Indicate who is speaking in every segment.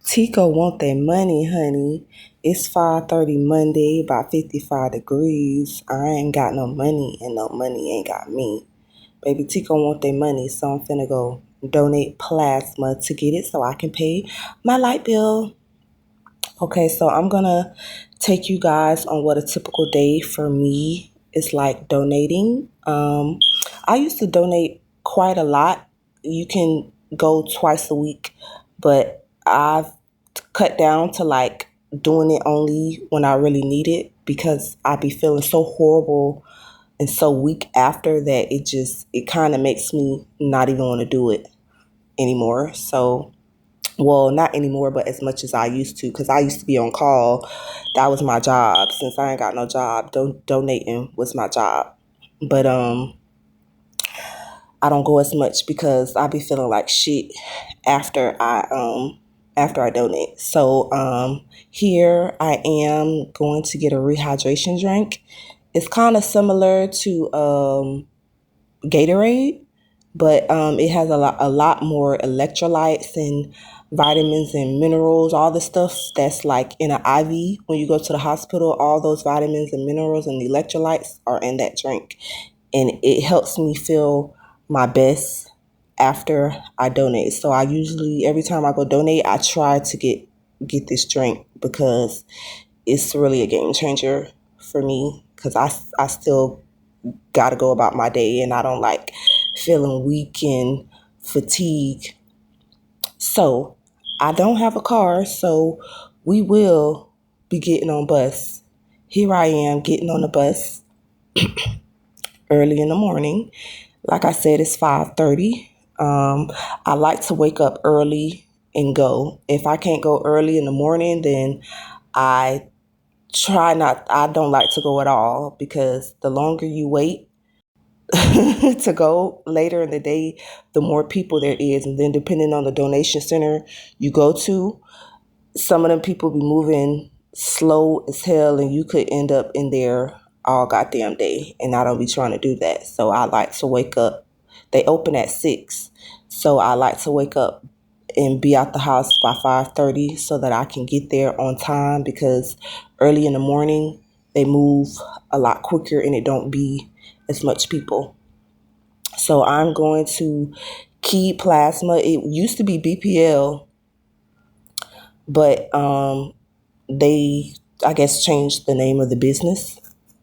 Speaker 1: Tico want that money, honey. It's 5:30 Monday, about 55 degrees. I ain't got no money, and no money ain't got me. Baby Tico want their money, so I'm finna go donate plasma to get it so I can pay my light bill. Okay, so I'm gonna take you guys on what a typical day for me is like donating. I used to donate quite a lot. You can go twice a week, but I've cut down to like doing it only when I really need it because I be feeling so horrible and so weak after that it kind of makes me not even want to do it anymore. So well, not anymore, but as much as I used to, because I used to be on call. That was my job. Since I ain't got no job, donating was my job. But I don't go as much because I be feeling like shit after I donate. So here I am going to get a rehydration drink. It's kind of similar to Gatorade, but it has a lot more electrolytes and vitamins and minerals, all the stuff that's like in an IV when you go to the hospital. All those vitamins and minerals and electrolytes are in that drink, and it helps me feel my best after I donate. So I usually every time I go donate, I try to get this drink because it's really a game changer for me because I still got to go about my day and I don't like feeling weak and fatigued. So I don't have a car, so we will be getting on bus. Here I am getting on the bus early in the morning. Like I said, it's 5:30. I like to wake up early and go. If I can't go early in the morning, then I I don't like to go at all because the longer you wait, to go later in the day, the more people there is. And then depending on the donation center you go to, some of them people be moving slow as hell and you could end up in there all goddamn day. And I don't be trying to do that. So I like to wake up. They open at 6. So I like to wake up and be out the house by 5:30 so that I can get there on time because early in the morning they move a lot quicker and it don't be as much people. So I'm going to Key Plasma. It used to be BPL, but they, I guess, changed the name of the business.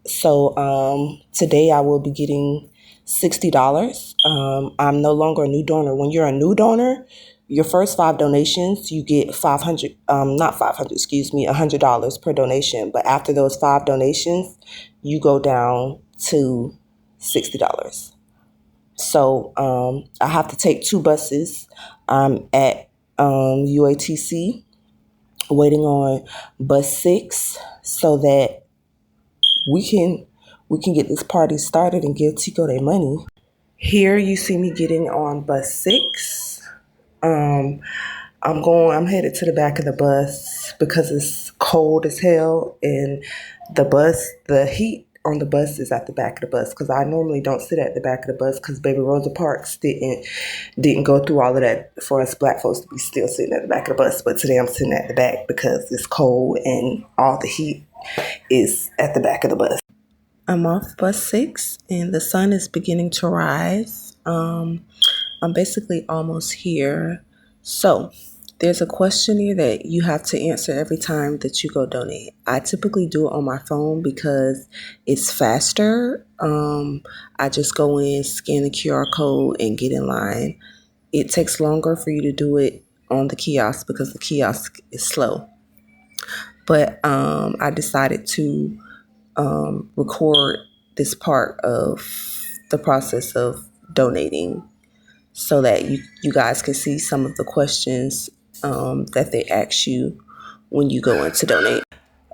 Speaker 1: So today I will be getting $60. I'm no longer a new donor. When you're a new donor, your first 5 donations, you get 500, not 500, excuse me, $100 per donation. But after those 5 donations, you go down to $60. So I have to take 2 buses. I'm at UATC waiting on bus 6 so that we can we can get this party started and give Tico their money. Here you see me getting on bus 6. Um, I'm headed to the back of the bus because it's cold as hell and the heat on the bus is at the back of the bus because I normally don't sit at the back of the bus because Baby Rosa Parks didn't go through all of that for us black folks to be still sitting at the back of the bus. But today I'm sitting at the back because it's cold and all the heat is at the back of the bus. I'm off bus 6 and the sun is beginning to rise. I'm basically almost here. So there's a questionnaire that you have to answer every time that you go donate. I typically do it on my phone because it's faster. I just go in, scan the QR code, and get in line. It takes longer for you to do it on the kiosk because the kiosk is slow. But I decided to record this part of the process of donating so that you guys can see some of the questions that they ask you when you go in to donate.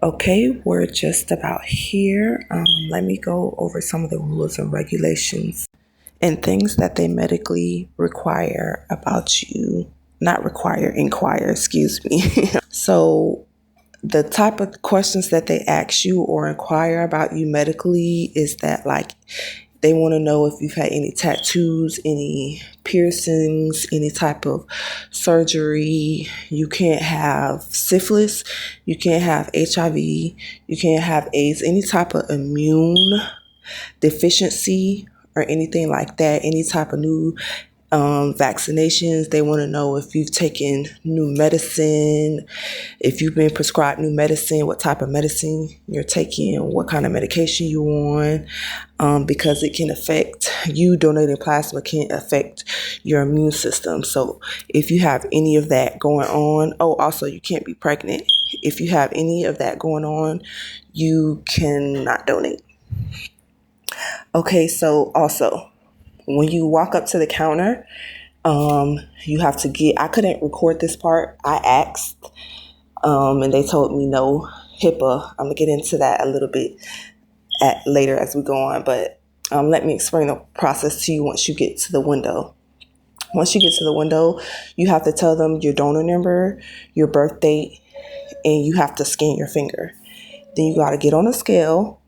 Speaker 1: Okay, we're just about here. Let me go over some of the rules and regulations and things that they medically require about you. Not require, inquire, excuse me. So the type of questions that they ask you or inquire about you medically is that like They want to know if you've had any tattoos, any piercings, any type of surgery. You can't have syphilis. You can't have HIV. You can't have AIDS, any type of immune deficiency or anything like that, any type of new vaccinations. They want to know if you've taken new medicine, if you've been prescribed new medicine, what type of medicine you're taking, what kind of medication you're on, because it can affect you. Donating plasma can affect your immune system. So if you have any of that going on, also you can't be pregnant. If you have any of that going on, you cannot donate. Okay, so also, when you walk up to the counter, you have to I couldn't record this part. I asked, and they told me no, HIPAA. I'm going to get into that a little bit later as we go on, but let me explain the process to you once you get to the window. Once you get to the window, you have to tell them your donor number, your birth date, and you have to scan your finger. Then you got to get on a scale.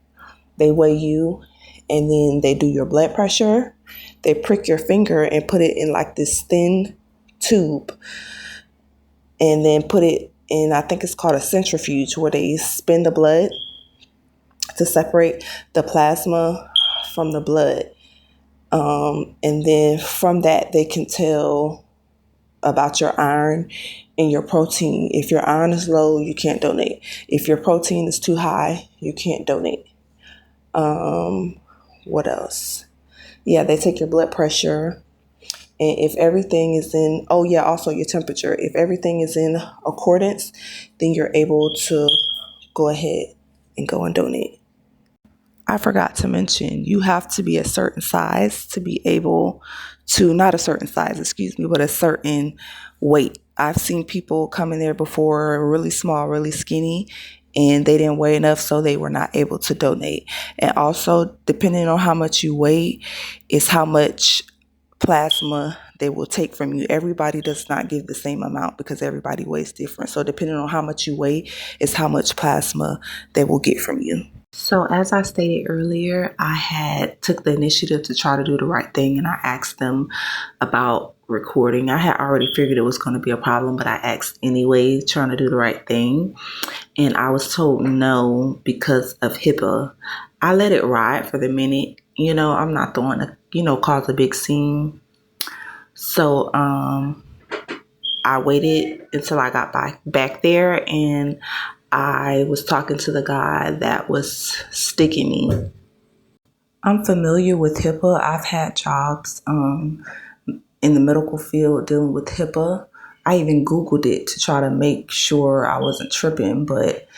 Speaker 1: They weigh you, and then they do your blood pressure. They prick your finger and put it in like this thin tube, and then put it in, I think it's called a centrifuge, where they spin the blood to separate the plasma from the blood. And then from that, they can tell about your iron and your protein. If your iron is low, you can't donate. If your protein is too high, you can't donate. What else? Yeah, they take your blood pressure. And if everything is also your temperature. If everything is in accordance, then you're able to go ahead and go and donate. I forgot to mention, you have to be a certain size to be able to, not a certain size, but a certain weight. I've seen people come in there before, really small, really skinny, and they didn't weigh enough, so they were not able to donate. And also, depending on how much you weigh, is how much plasma they will take from you. Everybody does not give the same amount because everybody weighs different. So depending on how much you weigh is how much plasma they will get from you. So as I stated earlier, I took the initiative to try to do the right thing, and I asked them about recording. I had already figured it was going to be a problem, but I asked anyway, trying to do the right thing. And I was told no because of HIPAA. I let it ride for the minute. I'm not the one to, cause a big scene. So I waited until I got back there, and I was talking to the guy that was sticking me. I'm familiar with HIPAA. I've had jobs in the medical field dealing with HIPAA. I even Googled it to try to make sure I wasn't tripping. But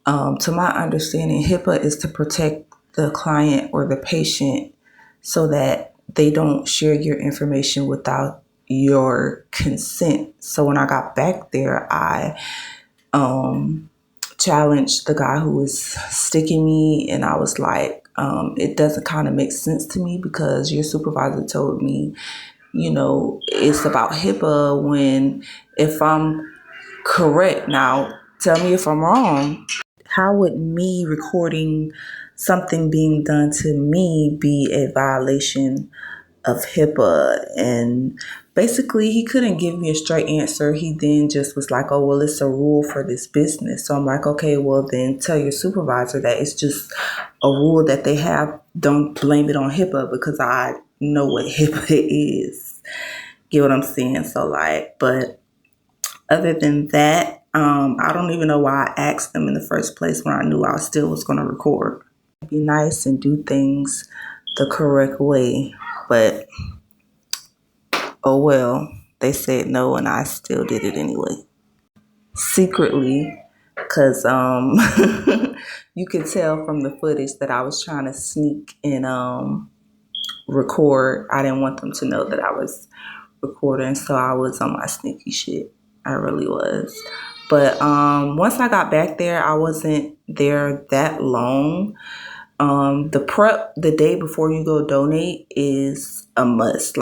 Speaker 1: to my understanding, HIPAA is to protect the client or the patient so that they don't share your information without your consent. So when I got back there, I challenged the guy who was sticking me, and I was like, it doesn't kind of make sense to me because your supervisor told me, it's about HIPAA, when if I'm correct, now tell me if I'm wrong. How would me recording something being done to me be a violation of HIPAA? And basically, he couldn't give me a straight answer. He then just was like, oh, well, it's a rule for this business. So I'm like, okay, well, then tell your supervisor that it's just a rule that they have. Don't blame it on HIPAA, because I know what HIPAA is. Get what I'm saying? So but other than that, I don't even know why I asked them in the first place when I knew I still was going to record. Be nice and do things the correct way, but oh well, they said no, and I still did it anyway. Secretly, because you could tell from the footage that I was trying to sneak and record. I didn't want them to know that I was recording, so I was on my sneaky shit. I really was. But once I got back there, I wasn't there that long. The prep the day before you go donate is a must.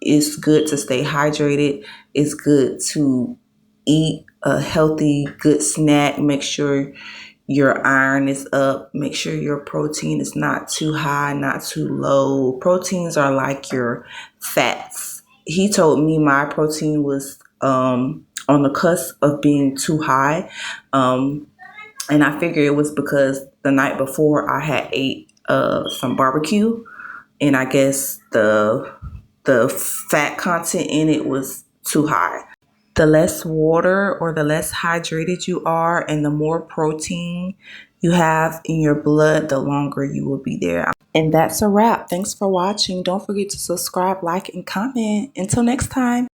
Speaker 1: It's good to stay hydrated. It's good to eat a healthy, good snack. Make sure your iron is up. Make sure your protein is not too high, not too low. Proteins are like your fats. He told me my protein was on the cusp of being too high. And I figured it was because the night before I had ate some barbecue, and I guess the fat content in it was too high. The less water or the less hydrated you are and the more protein you have in your blood, the longer you will be there. And that's a wrap. Thanks for watching. Don't forget to subscribe, like, and comment. Until next time.